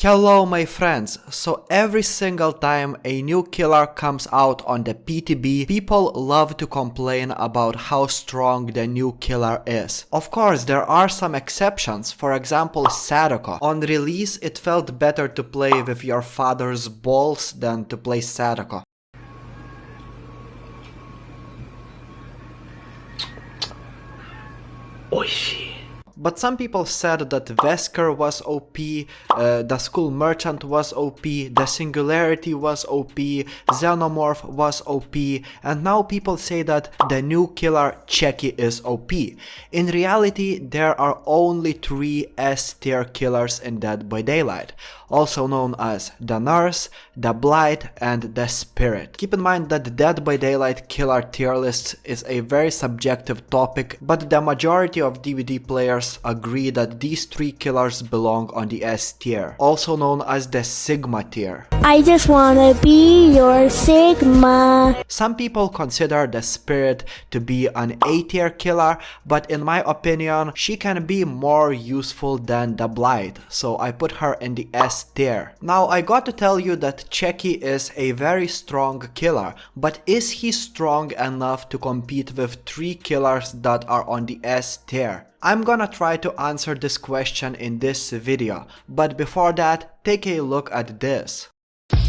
Hello my friends, so every single time a new killer comes out on the PTB, people love to complain about how strong the new killer is. Of course, there are some exceptions, for example Sadako. On release it felt better to play with your father's balls than to play Sadako. Oishi. But some people said that Vesker was OP, the School Merchant was OP, the Singularity was OP, Xenomorph was OP, and now people say that the new killer Chucky is OP. In reality, there are only 3 S tier killers in Dead by Daylight, also known as the Nurse, the Blight, and the Spirit. Keep in mind that the Dead by Daylight killer tier list is a very subjective topic, but the majority of DVD players agree that these 3 killers belong on the S tier, also known as the Sigma tier. I just wanna be your Sigma. Some people consider the Spirit to be an A tier killer, but in my opinion, she can be more useful than the Blight, so I put her in the S tier. Now I got to tell you that Chucky is a very strong killer, but is he strong enough to compete with 3 killers that are on the S tier? I'm gonna try to answer this question in this video, but before that, take a look at this. Hey,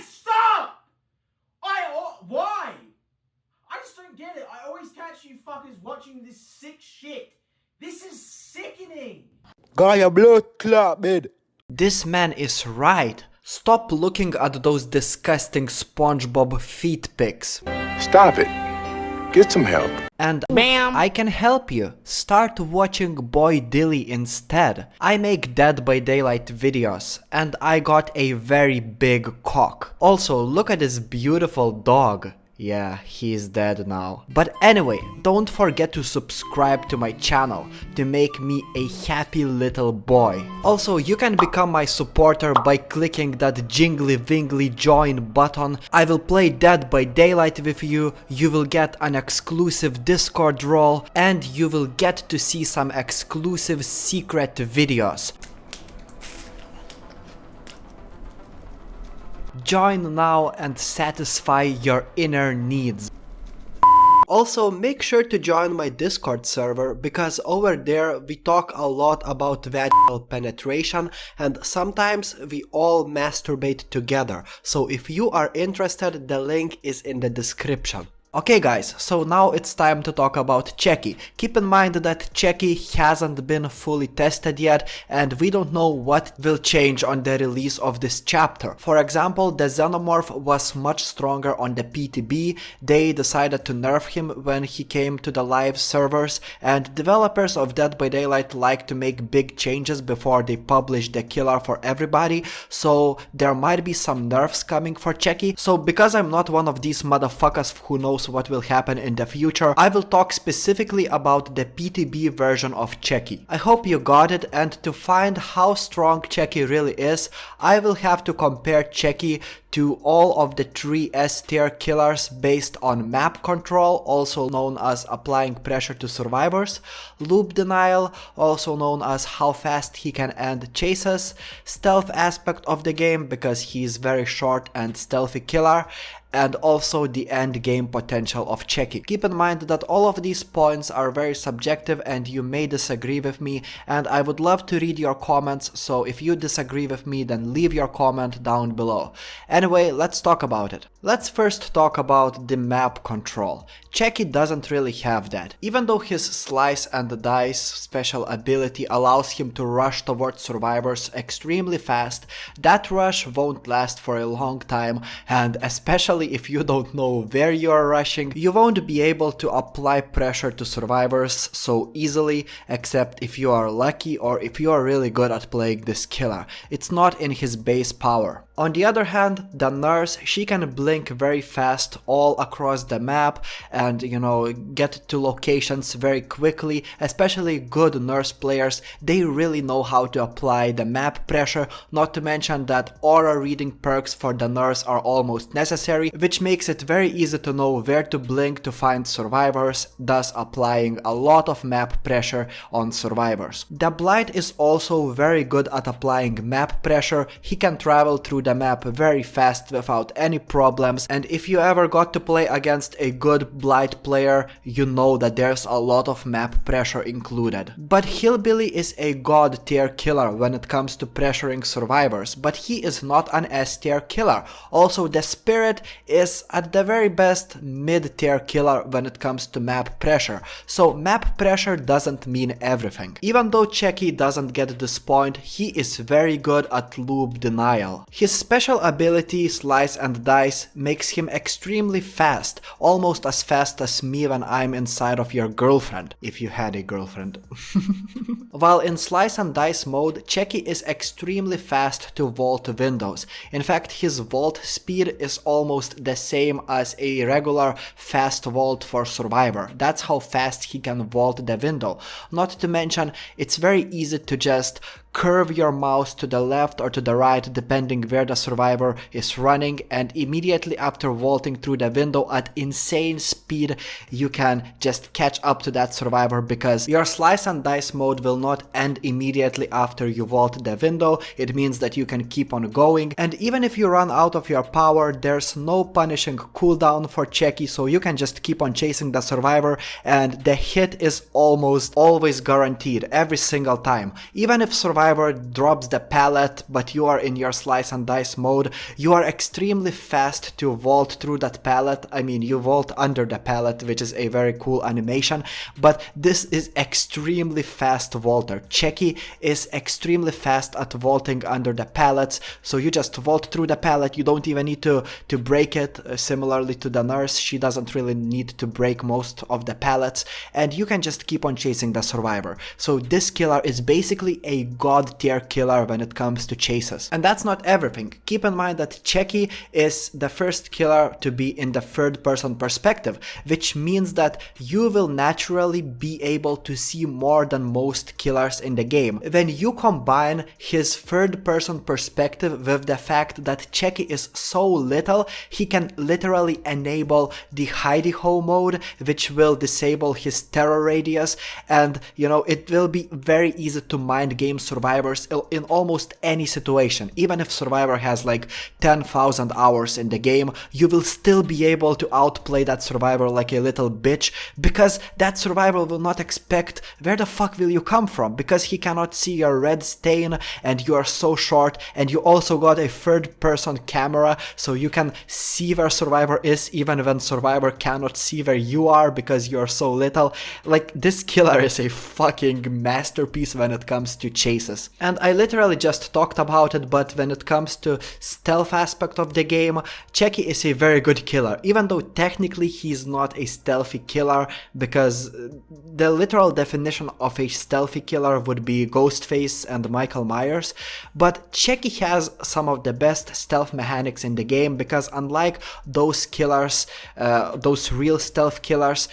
stop! Why? I just don't get it. I always catch you fuckers watching this sick shit. This is sickening. Got your blood clot, man. This man is right. Stop looking at those disgusting SpongeBob feet pics. Stop it. Get some help. And Bam. I can help you. Start watching Boy Dilly instead. I make Dead by Daylight videos and I got a very big cock. Also, look at this beautiful dog. Yeah, he's dead now. But anyway, don't forget to subscribe to my channel to make me a happy little boy. Also, you can become my supporter by clicking that jingly wingly join button. I will play Dead by Daylight with you, you will get an exclusive Discord role, and you will get to see some exclusive secret videos. Join now and satisfy your inner needs. Also, make sure to join my Discord server because over there we talk a lot about vaginal penetration and sometimes we all masturbate together. So if you are interested, the link is in the description. Okay guys, so now it's time to talk about Chucky. Keep in mind that Chucky hasn't been fully tested yet and we don't know what will change on the release of this chapter. For example, the Xenomorph was much stronger on the PTB, they decided to nerf him when he came to the live servers, and developers of Dead by Daylight like to make big changes before they publish the killer for everybody, so there might be some nerfs coming for Chucky. So because I'm not one of these motherfuckers who knows what will happen in the future, I will talk specifically about the PTB version of Chucky. I hope you got it, and to find how strong Chucky really is, I will have to compare Chucky to all of the 3 S tier killers based on map control, also known as applying pressure to survivors, loop denial, also known as how fast he can end chases, stealth aspect of the game because he is very short and stealthy killer, and also the end game potential of Chucky. Keep in mind that all of these points are very subjective and you may disagree with me, and I would love to read your comments, so if you disagree with me then leave your comment down below. Anyway, let's talk about it. Let's first talk about the map control. Chucky doesn't really have that. Even though his slice and dice special ability allows him to rush towards survivors extremely fast, that rush won't last for a long time, and especially if you don't know where you are rushing, you won't be able to apply pressure to survivors so easily, except if you are lucky or if you are really good at playing this killer. It's not in his base power. On the other hand, the Nurse, she can blink blink very fast all across the map and, you know, get to locations very quickly. Especially good nurse players, they really know how to apply the map pressure, not to mention that aura reading perks for the nurse are almost necessary, which makes it very easy to know where to blink to find survivors, thus applying a lot of map pressure on survivors. The Blight is also very good at applying map pressure. He can travel through the map very fast without any problems, and if you ever got to play against a good Blight player, you know that there's a lot of map pressure included. But Hillbilly is a god tier killer when it comes to pressuring survivors, but he is not an S tier killer. Also, the Spirit is at the very best mid tier killer when it comes to map pressure, so map pressure doesn't mean everything. Even though Chucky doesn't get this point, he is very good at loop denial. His special ability, Slice and Dice, makes him extremely fast, almost as fast as me when I'm inside of your girlfriend, if you had a girlfriend. While in Slice and Dice mode, Chucky is extremely fast to vault windows. In fact, his vault speed is almost the same as a regular fast vault for Survivor. That's how fast he can vault the window. Not to mention, it's very easy to just curve your mouse to the left or to the right depending where the survivor is running, and immediately after vaulting through the window at insane speed you can just catch up to that survivor, because your Slice and Dice mode will not end immediately after you vault the window. It means that you can keep on going, and even if you run out of your power, there's no punishing cooldown for Chucky, so you can just keep on chasing the survivor and the hit is almost always guaranteed every single time. Even if survivor drops the pallet but you are in your Slice and Dice mode, you are extremely fast to vault through that pallet. I mean, you vault under the pallet, which is a very cool animation, but this is extremely fast vaulter. Chucky is extremely fast at vaulting under the pallets, so you just vault through the pallet, you don't even need to break it. Similarly to the nurse, she doesn't really need to break most of the pallets, and you can just keep on chasing the survivor. So this killer is basically a god tier killer when it comes to chases. And that's not everything. Keep in mind that Chucky is the first killer to be in the third person perspective, which means that you will naturally be able to see more than most killers in the game. When you combine his third person perspective with the fact that Chucky is so little, he can literally enable the hidey hole mode, which will disable his terror radius, and you know, it will be very easy to mind game survivors in almost any situation. Even if survivor has like 10,000 hours in the game, you will still be able to outplay that survivor like a little bitch, because that survivor will not expect where the fuck will you come from, because he cannot see your red stain and you are so short, and you also got a third person camera so you can see where survivor is even when survivor cannot see where you are because you are so little. Like, this killer is a fucking masterpiece when it comes to chases. And I literally just talked about it, but when it comes to stealth aspect of the game, Chucky is a very good killer, even though technically he's not a stealthy killer, because the literal definition of a stealthy killer would be Ghostface and Michael Myers, but Chucky has some of the best stealth mechanics in the game, because unlike those killers, those real stealth killers,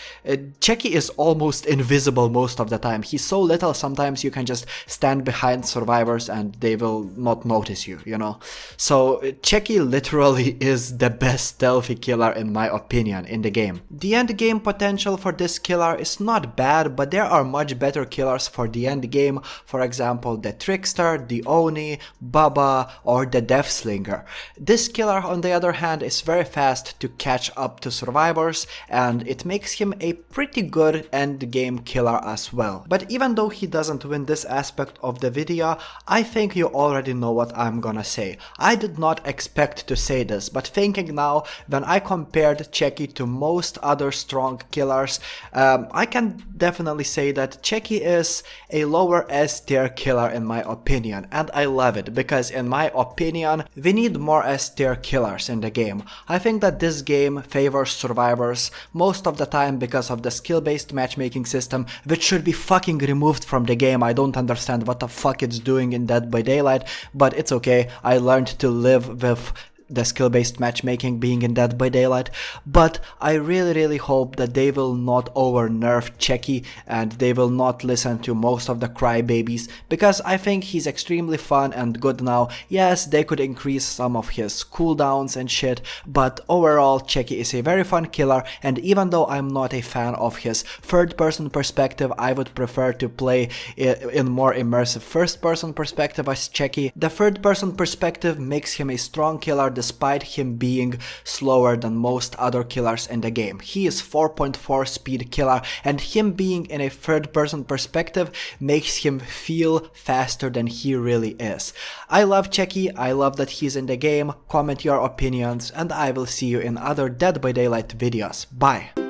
Chucky is almost invisible most of the time. He's so little, sometimes you can just stand behind survivors and they will not notice you, you know. So Chucky literally is the best stealthy killer in my opinion in the game. The end game potential for this killer is not bad, but there are much better killers for the end game. For example, the Trickster, the Oni, Bubba, or the Deathslinger. This killer on the other hand is very fast to catch up to survivors, and it makes him a pretty good end game killer as well. But even though he doesn't win this aspect of the video, I think you already know what I'm gonna say. I did not expect to say this, but thinking now, when I compared Chucky to most other strong killers, I can definitely say that Chucky is a lower S tier killer in my opinion, and I love it, because in my opinion we need more S tier killers in the game. I think that this game favors survivors most of the time because of the skill-based matchmaking system, which should be fucking removed from the game. I don't understand what the fuck it's doing in Dead by Daylight, but it's okay. I learned to live with the skill-based matchmaking being in Dead by Daylight, but I really hope that they will not over-nerf Chucky and they will not listen to most of the crybabies, because I think he's extremely fun and good now. Yes, they could increase some of his cooldowns and shit, but overall Chucky is a very fun killer, and even though I'm not a fan of his third-person perspective, I would prefer to play in more immersive first-person perspective as Chucky. The third-person perspective makes him a strong killer despite him being slower than most other killers in the game. He is 4.4 speed killer, and him being in a third-person perspective makes him feel faster than he really is. I love Chucky, I love that he's in the game. Comment your opinions, and I will see you in other Dead by Daylight videos. Bye!